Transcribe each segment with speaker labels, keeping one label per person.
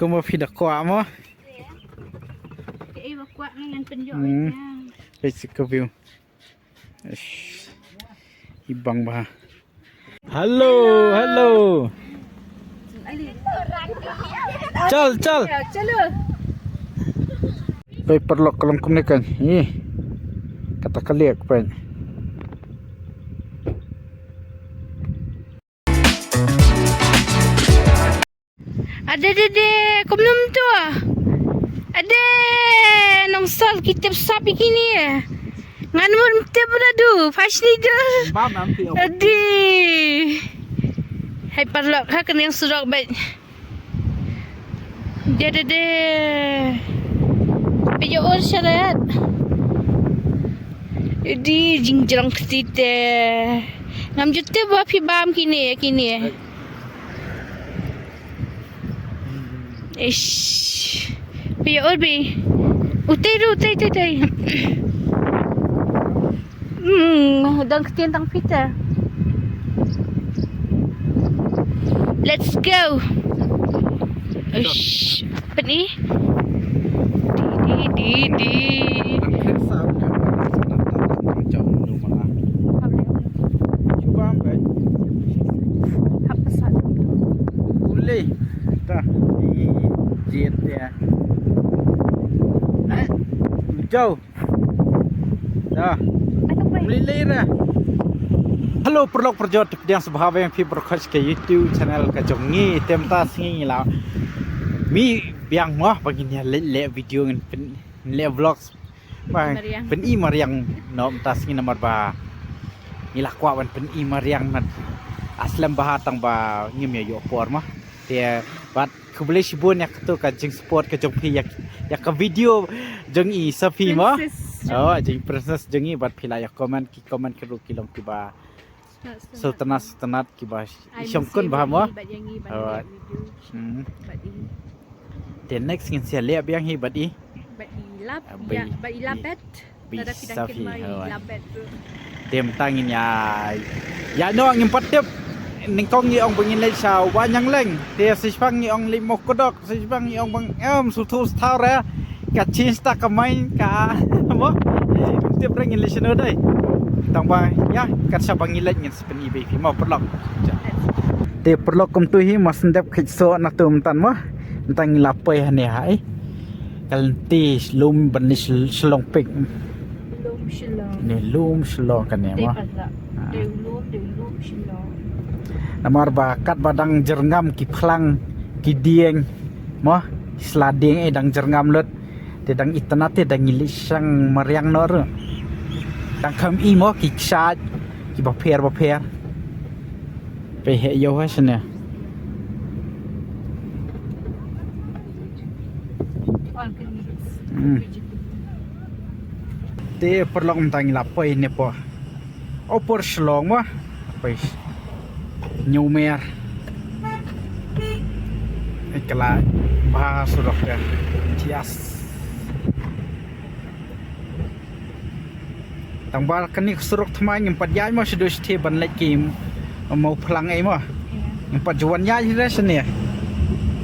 Speaker 1: Como pida kwa mo?
Speaker 2: Iba kwa ngan penyo.
Speaker 1: Basic view. Ibang ba. Hello. Chal.
Speaker 2: Chalo.
Speaker 1: Pai perlok kolong kumnekan. Kata kaliak pai.
Speaker 2: Ada kumnum tu. Ada nong sal kitab sapi kini. Ngan mun te beradu fasni tu.
Speaker 1: Bam nanti.
Speaker 2: Adi. Hai perlok ha kena yang surok baik. Dia. Pejo or syarat. Adi jingjang ketite. Ngam jute buah pi bam kini. Ish. Pejo or bi. Utai. Dan ketian tang pita. Let's go. Ish. Apa ni? Di. Apa sat?
Speaker 1: Boleh. Dah. Jet dia. Jauh. Dah. Boleh lah. Halo perlok perjot yang sebab yang pi berkhas ke YouTube channel ka jongi temta singi la mi biang mah baginya le video ngan le vlogs ba pen i mariang nom ta singi nomor ba ni la kwa wan pen i mariang mat aslam bah tang ba ngim ya yo por mah te bat ku boleh sibun yak tu ka jing sport ka jong pi yak ka video jongi safi mah oh jing princess jongi bat pila yak comment ke ru kilom ki ba Sultanat kibas isyamkun bahamo awat the next ngin sia le biang hi badi
Speaker 2: labet tada pidakin mai labet
Speaker 1: tem tangin ya no ngim patep ning kong ni ong bangin le sa wa nyang leng te sipang ni ong limok kodok sipang ni ong bang sutu stara ka chinsta ka main ka mo te prengin le seno dai tang ba ya kat sa bangilat ngin sepen ibe fi mau perlok te perlok kum tu hi mas ndep khitso na tum tan mo tang lapai hane hai kalti lum banis selong pek lum selong kan ya mo lum selong namar ba kat badang jerngam ki phlang ki dieng mo slading dang jerngam lut te dang itanate dang ilisang mariang nor tang kham i mo ki sat ki ba pher pe he yo ha sne te perlong tang la poi ne po opor shlong mo pe nyu mer ekla ba surok ya tias tang bar kanik suruk thmai ngim pat yai mo sedus the ban lek kim mau phlang ai mo ngim pat juan yai res ne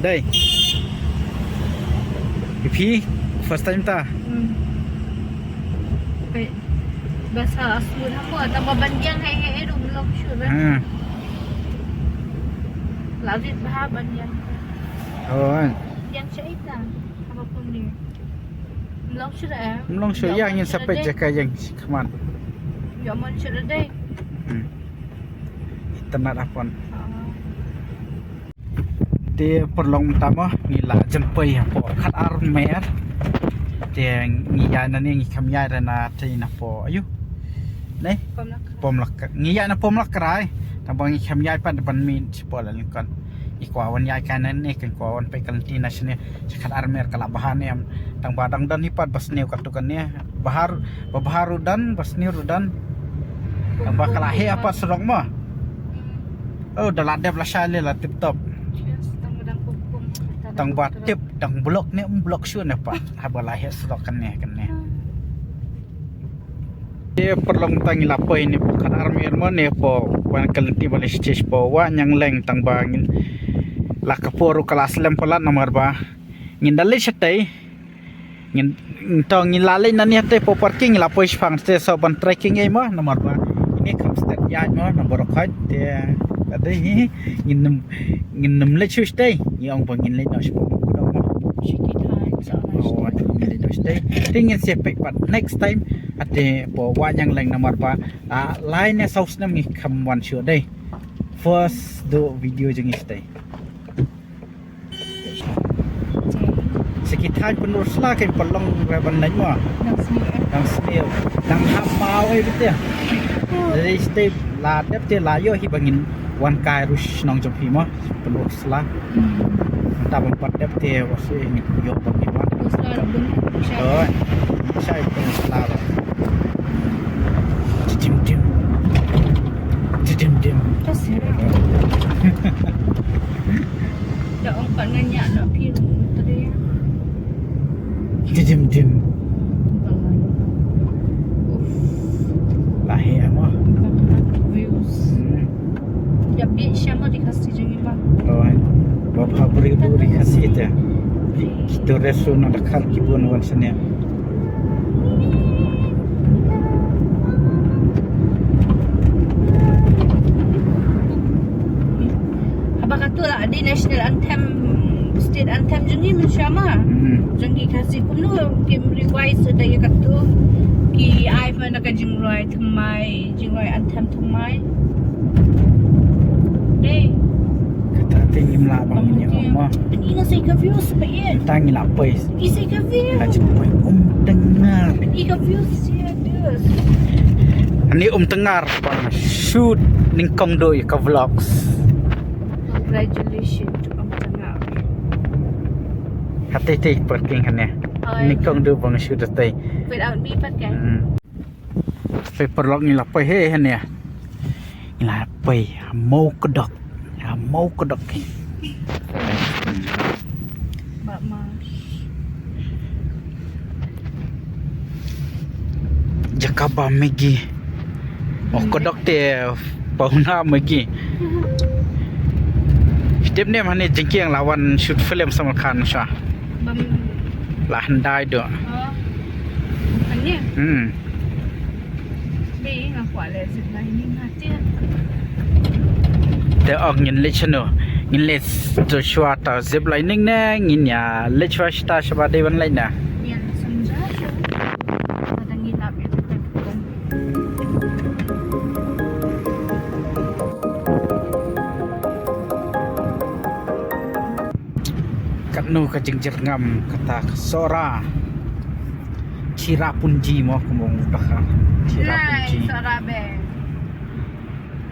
Speaker 1: dai pi first time ta
Speaker 2: bahasa asli apa tambah bandian hai dum lok syur lazit bah bandian yang cerita apapun dia
Speaker 1: Mlong syur yang ingin sampai jaga yang keman.
Speaker 2: Ya mon syur dai.
Speaker 1: Tenat apon. Dia perlong utama ngila jempai apa khat armer. Dia ngiya na ni kamya na tina po ayu. Nei. Pomlak. Ngiya na pomlak krai. Tambang kamya pan ban min sepola kan. Ikwawan yai kanan ni kan kwawan pe kalti na sini khat armer kala bahan em tang badang dan hipat basniu katukan ni baharu dan basniu dan tang bakala he apa serong mo oh daladep la shale la tip top tang ba tip tang blok ni blok syu na pa habala he serok kan ni dia perlong tangi lapoi ni kan armer mo ne po wan kalti balik stage po wa nyang leng tang bangin la kaporo kelas lempolat nomor ba ngin dalai chatai ngin tong ngin lalai nan ya te po parking la pois phang te so ban trekking ai mo nomor ba ini kam stet ya mo nomor khot te ade ngin num le chu stay yong ba ngin le no spo ko do mo
Speaker 2: Shiki time so much.
Speaker 1: ngin le do stay tingin se pe pat next time ate po wa yang leng nomor ba line ne saus nam ngi kam wan sure day first do video jeng stay sekitar penurus lah kan pelong reban naik mah dang smil dang hapau betul dari step la dep te la yo hi bangin wan kai rus nong jom hi mah penurus lah ta bampat dep te wase ni yo bangin wan oh sai penurus lah dim
Speaker 2: kasih dah orang nanya nak pergi tadi
Speaker 1: dim lahir mah
Speaker 2: views ya bit sama dikasih jangan bang
Speaker 1: oh bapa beri kasih tu kita resu nak dekat kibun wan sana
Speaker 2: abang kata lah di national anthem state anthem jangan mensyama jangan kasih kuno kim revise ada yang kata ki ai pun nak jingrai thamai jingrai anthem thamai deh
Speaker 1: kata tinggi lah bangnya mah
Speaker 2: ini nasi views baik
Speaker 1: tangi lah pais
Speaker 2: isi views
Speaker 1: aja pai dengar
Speaker 2: ini views ya des
Speaker 1: ni tengar bang shoot ningkong doi ka vlogs
Speaker 2: congratulations to Tengar
Speaker 1: hati parking kan ya ningkong do bang shoot tai
Speaker 2: without me pakai
Speaker 1: paper log ni lapai he kan ya ni lapai mau kedok
Speaker 2: Mbak Mas
Speaker 1: Jakaba Megi kedok te pauna Megi Step ni mana jengki yang lawan shoot film Salman Khan Shah
Speaker 2: bam
Speaker 1: lah handai do
Speaker 2: ani ni ngaku le ziplining hati
Speaker 1: te ong ngin le chano ngin le Joshua ta ziplining na ngin ya le chwa sta shaba de ban lai na
Speaker 2: yang senja ada ngilap ya tekan
Speaker 1: katnu ka jengjer ngam kata sora Chirapunji mo kumong dakha Chirapunji
Speaker 2: Sorabe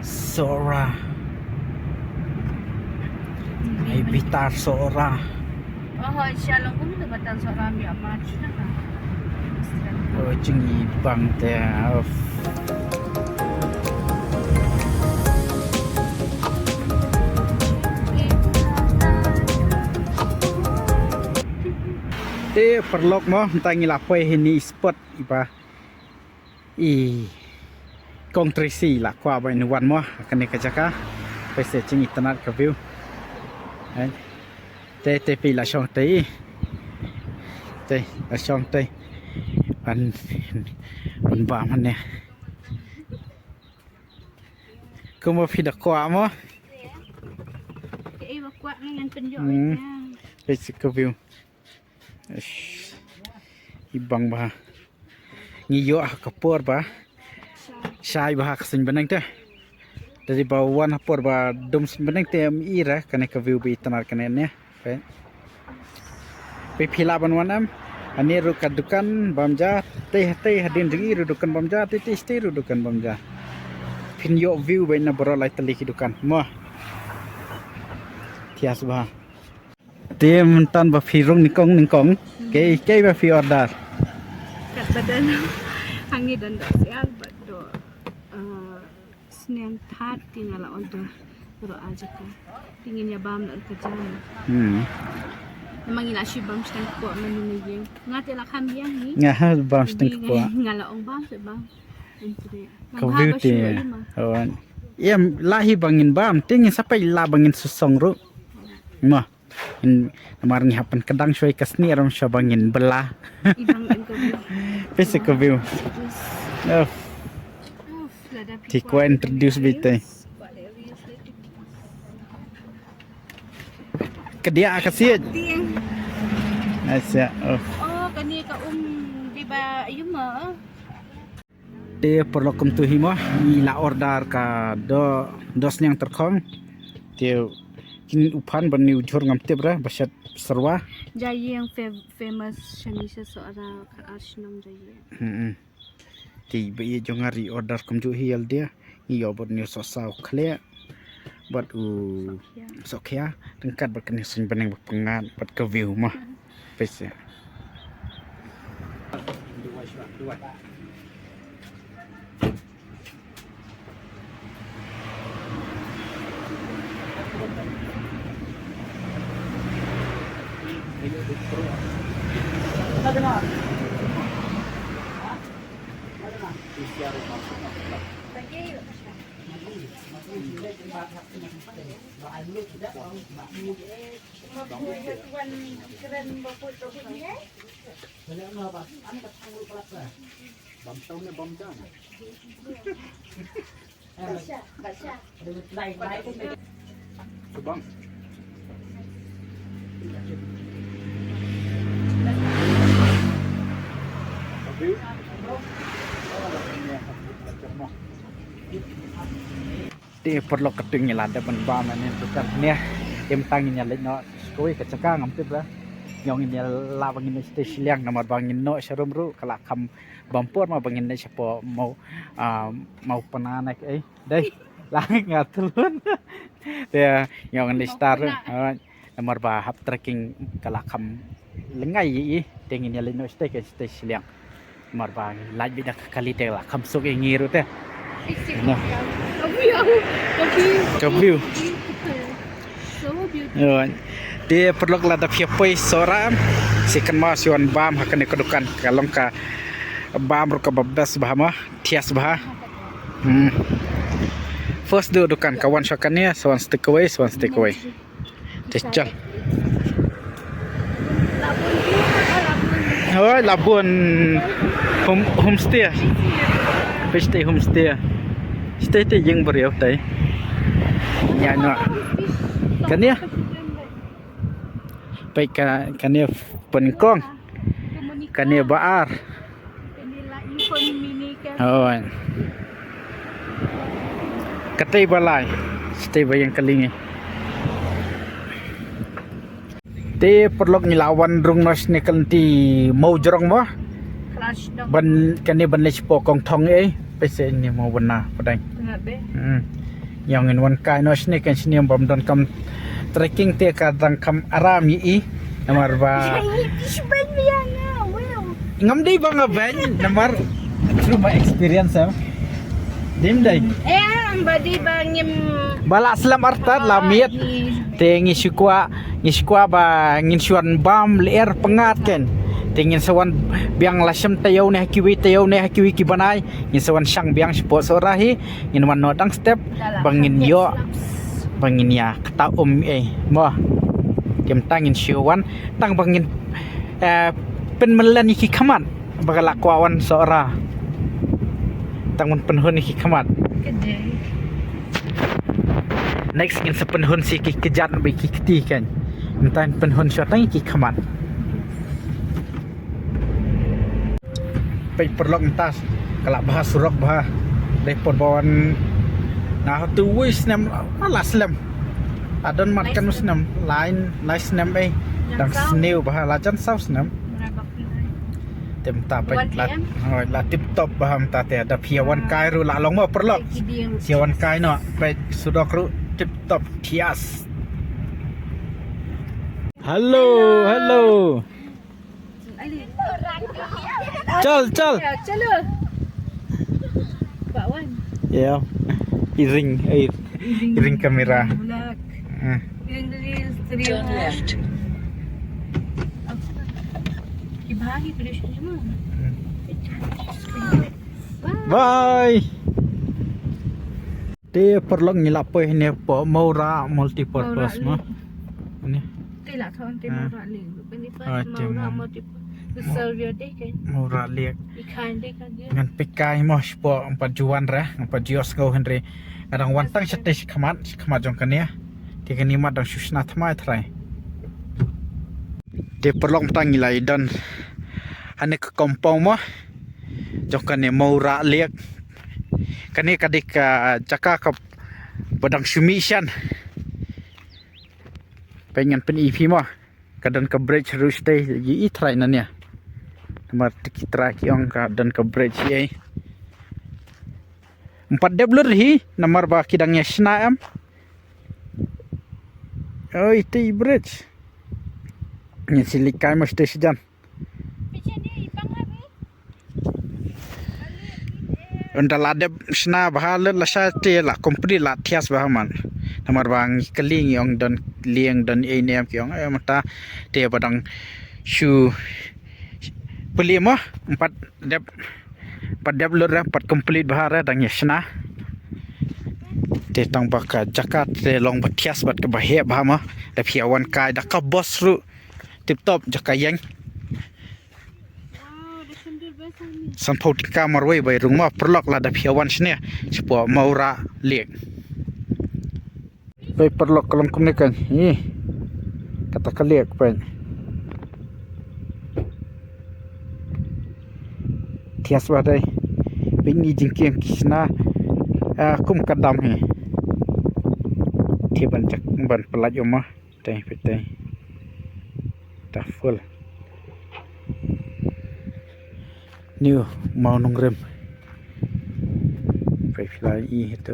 Speaker 1: Sora ay bitar Sora
Speaker 2: oh shalom pun tu batang Soram ya macam
Speaker 1: oh jengi bang te perlok mo tangi lapai ini spot iba kong trisi la kwa ba wan mo kan ka jaka pe se ching internet ka view te pi la chong te la chong te an ba man ne kuma phi da kwa mo
Speaker 2: ba kwa ngan penjok
Speaker 1: pe se ka view ibang ba ngiyo kapor ba sai ba kasin banang te dari bawan hapor ba dom banang te ira kane ka view bi tanar kane ne pe phila banwanam ani ru kadukan bamja te hadin jingi ru dukan bamja te ste ru dukan bamja pin yo view ba na boro lai tali dukan mo tias ba tem tan ba firung ningkong ke ba fi order
Speaker 2: kat badan hangi dan dak sial bado senen that tinggal order ro aja ka tingin ya bam nak kerja memang ina shi bam stand ko menu ni ngate la kham yang ni
Speaker 1: ngah bam stand ko
Speaker 2: ngala ong bam se bam entre
Speaker 1: ka beauty lahi bangin bam tingin sampai la bangin susong ru mah namar ni hapan kadang shoy kasni ram shabangin bala
Speaker 2: Ibang interview.
Speaker 1: physical view oh ti ko introduce bite kedia kasit Asya oh
Speaker 2: Kani ka di ba ayun mo?
Speaker 1: Dia perlu tu hima ila order ka dos yang terkong dia kini upan bani ujur ngamte bra basat serwa
Speaker 2: Jayi yang famous shanisa seorang Ashnam Jayi.
Speaker 1: Ti be jongari order kamju hial dia iyo bot ni sosau khle bat u sokya tengkat berkene sin beneng pengat bat ke view mah pese dua Bang. Dia perlu keting nyelada ban bam ni tukar ni em tangin nyalin no koi kecaka ngamtip lah yang ini la bangin station liang nomor bangin no sharum ru kala kam bampur ma bangin siapa mau penanak dai langit ngatulun dia yang ini star nomor bahap trekking kala kam lengai tengin nyalin no station liang nomor bang laj bidak kali tela kam sok ngiru teh View.
Speaker 2: So beautiful.
Speaker 1: Dia perlu kelada piapai soram sikan ma siwan bam hakan kedukan kalong ka bam ru ka babdas bahama tias bah. First dudukan kawan syakannya sawan stick away. Tecel. Oh, Labun homestay. Peste homestay. Stay yang beriau tay. Ya no. Kania. Baik kania penkong. Kania baar. Oh. Katai balai. Stay bayang kalingi. Te perlu ngelawan rung nos ni kanti mau jorong mo. Ban kania ban lepo kong thong pese ni mau benar padang. Yang in one kai nos ni kan sini bom don kam trekking te kadang kam aram yi namar ba. Ngam di bang aben namar through my experience dim dai.
Speaker 2: Ang badi bangim
Speaker 1: Bala selam artat lamit te ngisukwa ba nginsuan bam leer pengat kan. Tingin sawan biang lasem tayaw ne hakiwi kibanay in sawan syang biang spot sorahi in wan nodang step bangin yo bangin ya kata mo kem tangin syuwan tang bangin pen melan iki kamat bagala kwawan sora tang mun penhun iki kamat next in sepenhun si ki kejat bi ki keti kan entan penhun syatang iki kamatไปปลอกตัสกะละบาสุรกบาได้ปนบอนนะtu wis nem ala slam adon matkan musnam line snem dang snew bah la jan saus nem tem ta pe la tip top baham ta te ada piawan kai ru la long ma perlok siawan kai no pe sudok ru tip top tias hello Chal.
Speaker 2: Chalo. Pak Wan.
Speaker 1: Ya. Iring kamera.
Speaker 2: Iring dari studio left. Ibahagi production cuma.
Speaker 1: Bye. Dia perlu ngilapoi ni po maura multipurpose mah. นี่
Speaker 2: Tila thon te mora ling bani pa mora moti the server de kan
Speaker 1: mura liek
Speaker 2: ikan de kan dia
Speaker 1: ngan pikai mo spo empat juan ra empat jios go henry kadang wantang sete khamat jong kan ya ti kan ni mat dang susna thmai thrai de perlok tang ilai dan ane ke kompong mo jong kan ni mura liek kan ni kadik jaka ka badang sumishan pengen pen EP mo kadan ka bridge rush day yi try na niya nomor kita ki ong kadan ka bridge ye 4 debler hi nomor ba kidangnya sna am oi ti bridge ni silikai mesti sejan unda ladeb sna bahal la sa te la complete la thias ba man nomor bang keling yong dan lieng dan nem ki ong mata te badang shu pelima 4 deb lur 4 complete bahara dang yesna te tang baka jakat te long bathias bat ka bahe ba ma da phiawan kai da ka boss ru tip top jakayang san photi ka marwei bai rungma perlok la da phiawan sne sipo maura lek bai perlok kalong kum ne kan hi kata kaliak pen thias ba dai bini jingkiem kisna kum kadam hi thiban jak ban pelaj oma tai petai ta full new mau nongrem pai filai I itu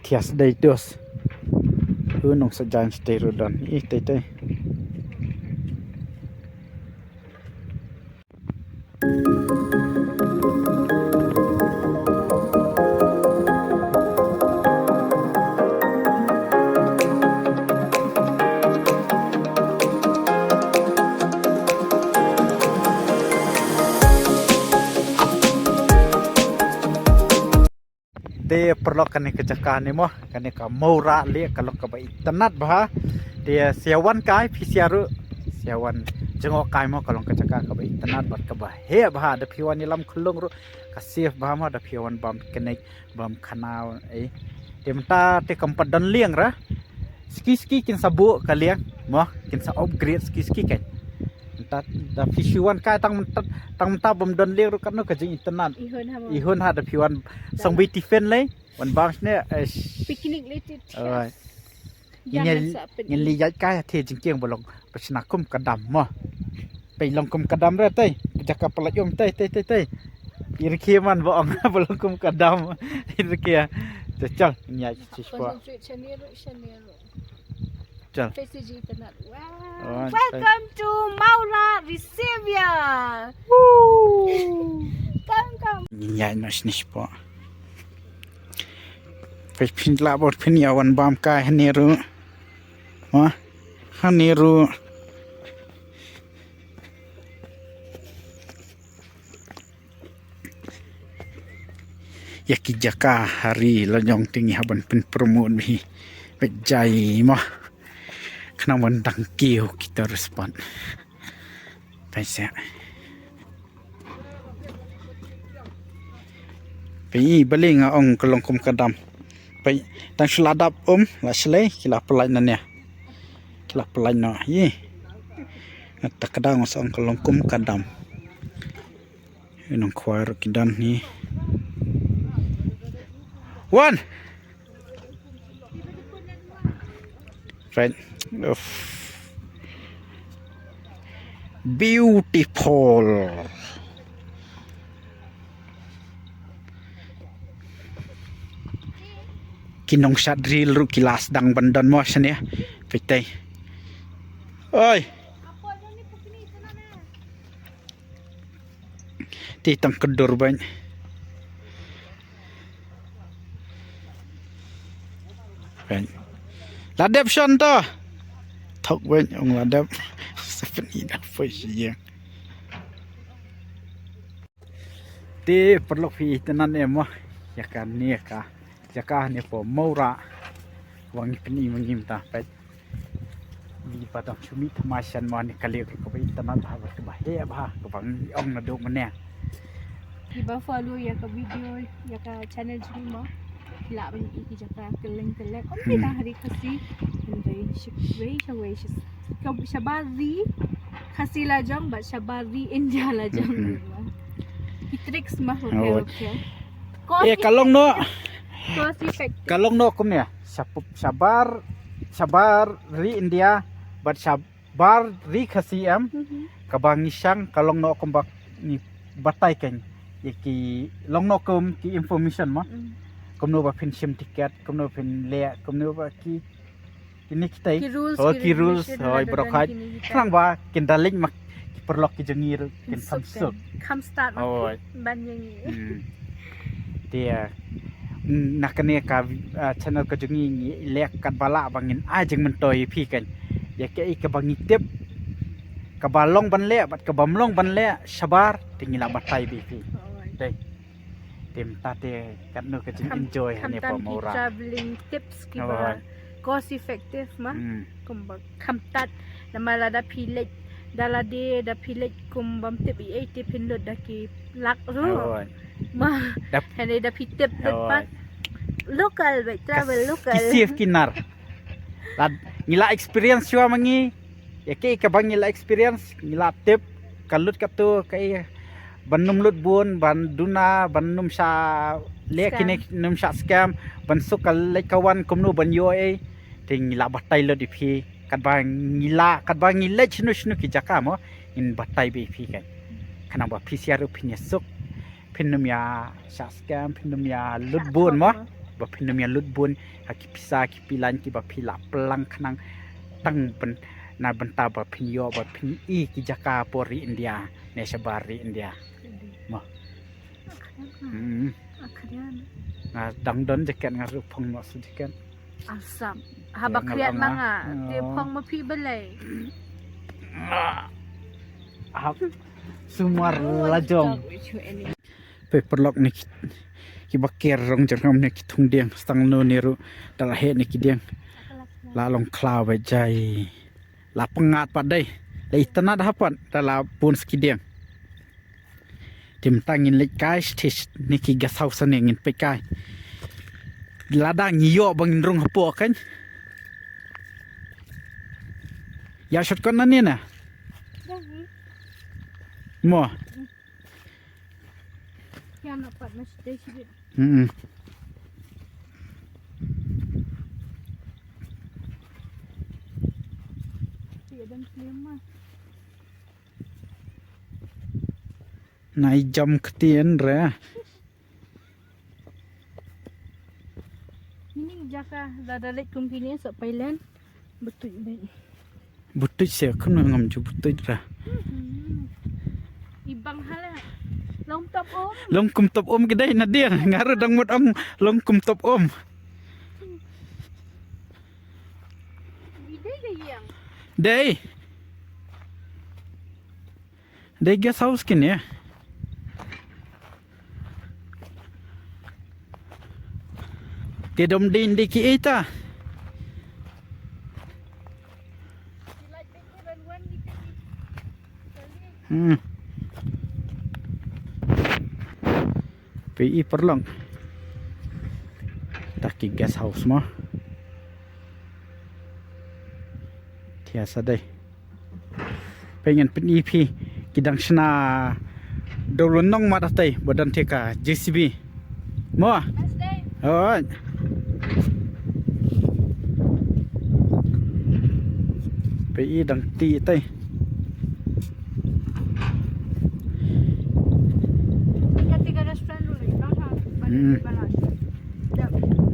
Speaker 1: thias dai dos nong sajan sterodan tai de perlok kan ke jakan ni mo kan ka maura le kalau ka bai tanat bah de siawan kai phisiaru siawan jengok kai mo kalau ka jakan ka bai tanat bat ka bah he bah de phiwan ni lam khulung ru ka sif bah mo de phiwan bam kenek bam khanau temta te kampadan liang ra ski kin sabu ka liang mo kin sa upgrade ski kan ta da phisiwan kai tang ta bam don liang ru kan no ka jing internet ihon ha da phiwan sang bi tifen le wan bang ne
Speaker 2: picnic le ti
Speaker 1: nhân li yai kai the jing kieng bolong pasna kum kadam mo pe long kum kadam ra tai jakap pala yom tai irki man bo ong bolong kum kadam irki chal nya chispa chal
Speaker 2: welcome to Maura Recevia come
Speaker 1: nya nispa pe pin la bot pin yawan bam kai haniru ha haniru yaki jaka hari lanyong tinggi haban pen promote mi bejai mah kena mendang kiu kita respon pesa pi baling ong kelongkum kadam pai tang seladap la sele kila pelai nanya kila pelai no ye tak kadang ong kelongkum kadam nong khwar kidan ni one right beautiful kinong sadril ru kilas dang bandan mo sane pitay oi titang kedur ban ladep son to thok ban ong ladep sepen ida foi siang Ti perlu pi tenan emo ya kan ni ka jaka ni po maura wangi peni mangim ta pe di patang chumi thamasan ma ni kali ko bai tenan ba ba ba he ba ko bang ong na duk mane
Speaker 2: Iba follow ya ka video ya ka channel jini mo la ban iki jaka keleng-keleng om kita hari kasi ndai shikwei shawei ka shabari kasi la jong ba shabari India la jong tricks mah okay
Speaker 1: kalong no
Speaker 2: cost effective
Speaker 1: kalong no kum ya sabar ri India but sabar ri khasi am kabang isang kalong no kum bak ni batai ken ki long no kum ki information ma kum no ba pin sim ticket kum no pin le kum no ba ki ni kitai ki rules hoi brokhaj klang ba kin daling mak perlok ki jengir kin samsuk
Speaker 2: come start ban yang
Speaker 1: dia nakane ka channel ka jungi lek kat bala bangin a jeng mentoi pi kan ya ke ka bangi tip ka balong ban le bat ka bamlong ban le sabar tingila batai bi pi dai tim tate kan no ka jeng enjoy hani pa mora
Speaker 2: traveling tips ki ba cost effective mah kumbak kamtat namala da pilek dalade da pilek kumbam tip 80 pinlut da ki lak ru ma hene da pitip pat local by travel local
Speaker 1: kisif kinar lad ngila experience chua mangi ya ke ka bang ngila experience ngila tip kalut katu kai banum lut bun banduna banum sa lekine num sa scam ban sukal lekawan kumnu ban yo e ting ngila batai lo di phi kat bang ngila chnu ki jaka mo in batai bi phi kan kana ba phi sia ru phi suk pinum ya sa scam pinum ya lut bun mo ba pinum ya lut bun ki pisa ki pilan ki ba phila plang khnang tang pen na banta ba phin yo ba phin i ki jaka pori India ne sabari India mo
Speaker 2: akhiran
Speaker 1: na dang don jaket ngaru phong no su jaket
Speaker 2: asam haba kriat manga te phong ma phi belai
Speaker 1: sumar lajong pe perlok ni ki baker rong jangam ni ki thung diang stang no ni ru dal he ni ki diang la long kla ba jai la pengat padai la itana dapat dala pun ski diang tim tangin lek kai stis ni ki gas house ni ngin pe kai lada ngiyo bangin rong hapo kan ya shot kon na ni na mo
Speaker 2: yang dapat mesti sibit dan selama
Speaker 1: nai jam ketien re
Speaker 2: ini jaka dada lek kumpini sok pailan betul baik
Speaker 1: betul se kun ngam ju betul ra
Speaker 2: ibang hala long top om
Speaker 1: long kum top om kedai na dia ngaru dang mut om long kum top om
Speaker 2: ide yang
Speaker 1: dei guest house kin ya kedom din di ki eta PI perlong taki guest house mah tiasa deh pengen pen EP kidang sena dolonong madatai badan teka JCB mo oh PI dang ti tai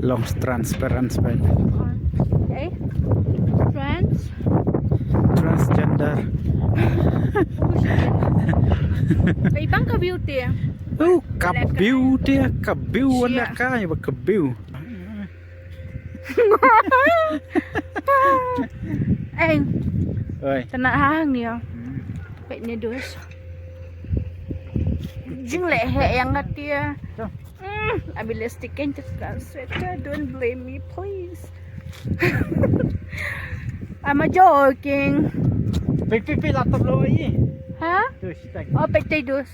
Speaker 1: long transparent by
Speaker 2: okay
Speaker 1: transgender
Speaker 2: ibang ka beauty
Speaker 1: kabiu wala kay ba kabiu
Speaker 2: oi tanah hang niyo pek ni dus Jing le he yang ngatia.
Speaker 1: Jom.
Speaker 2: I will stick in the sweater. Don't blame me, please. I'm a joking.
Speaker 1: Pipi laptop lo ai.
Speaker 2: Ha?
Speaker 1: Tu stek.
Speaker 2: Oh, pekte dus.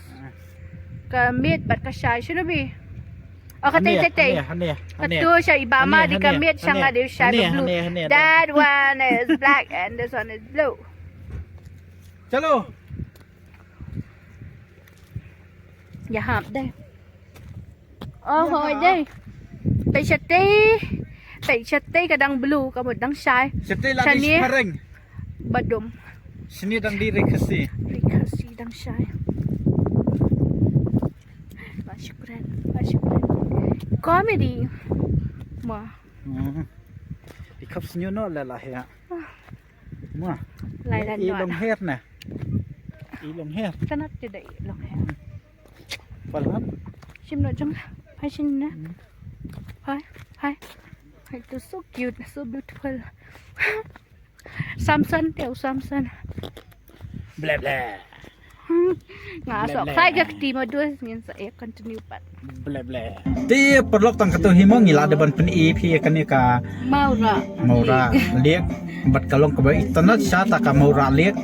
Speaker 2: Ka meet bat ka shy should be. Oh, ka tay.
Speaker 1: Hane.
Speaker 2: Katu siya ibama di ka meet siya nga di siya blue.
Speaker 1: Hane.
Speaker 2: That one is black and this one is blue.
Speaker 1: Chalo.
Speaker 2: Dạ hộp đây. Hồi đây. Phải chặt tê cả đằng blue cả một đằng sai.
Speaker 1: Sete la di pareng.
Speaker 2: Badum.
Speaker 1: Sini dang di rekasi.
Speaker 2: Rekasi đằng sai. Masyukran. Comedy. Ma.
Speaker 1: Ikap senyo no la ya. Ma.
Speaker 2: Lại là
Speaker 1: Ilong her na. Ilong her.
Speaker 2: Kanat tidak long hair.
Speaker 1: Palat.
Speaker 2: Sim no jong. Hai sin na. Hai. It's so cute, so beautiful. Samson, tell Samson.
Speaker 1: Blah.
Speaker 2: Nga so khai gak ti mo dus ngin sa continue pat.
Speaker 1: Blah. Ti perlok tang katu himo ngila deban pen EP kan ni ka Maura liek bat kalong ka ba internet sa ta ka Maura liek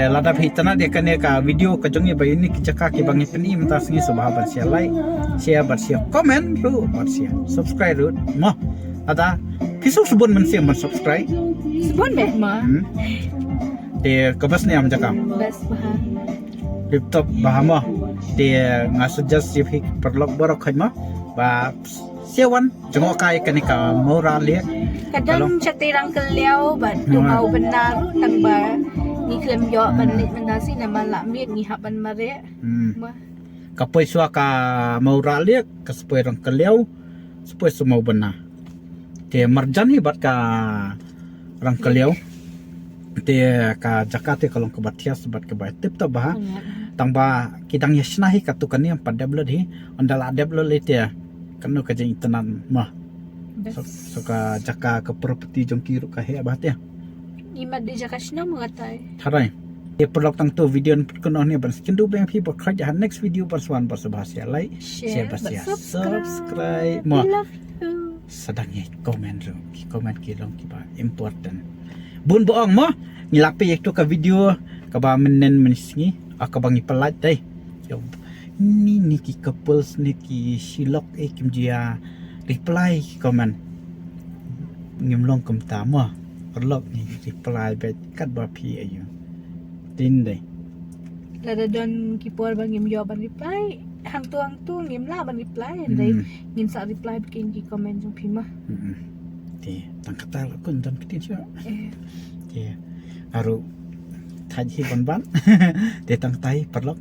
Speaker 1: lada internet dia kan ni ka video ka jongi ba ini kicaka ki bangi pen im ta singi subhaban sia like share bat sia comment ru bat sia subscribe ru mo ada kisuk subun men sia men subscribe
Speaker 2: Sebon bet ma.
Speaker 1: Dia kebas ni am jakam
Speaker 2: Best bahan.
Speaker 1: laptop bahama dia ngasuggest si perlok borok khajma ba sewan jongo kai kanika Maura liek
Speaker 2: Kadang catirang keliau bat tu mau benar tang ba ni klem yo banit menasi nama la miet ni haban mare. Ma.
Speaker 1: Kapoi sua ka Maura liek ka sepoi rang keliau sepoi semau bena dia marjan hibat ka rang keliau dia ka Jakarta kalong ke Batias sebat ke Batip ta bah tangba kidang yasnahi katukan ni empat double hi ondala double dia kanu ka jeng tenan mah so ka jaka ke property jongkiru ka he bah dia
Speaker 2: Ima di jakashna mengatai.
Speaker 1: tharai dia perlok tang tu video kono ni ban skin du bang people khaj next video perswan persabahasa like share basia subscribe mah sedang ye komen ki long ki ba important bun boong mo nilapi ekto ka video ka ba menen menisngi akabangi pelat dai ni ki couples ni ki silok kim dia reply komen ngimlong kum ta mo perlok ni reply bet kat ba pi ayu tin dai
Speaker 2: Lada don kipor bang ngim jawaban reply. Hang tu ngim la ban reply dai ngim sa reply bikin ki comment jong pima.
Speaker 1: Ti tang kata kun dan kitin sia ti aru thaji ban dia tang tai perlok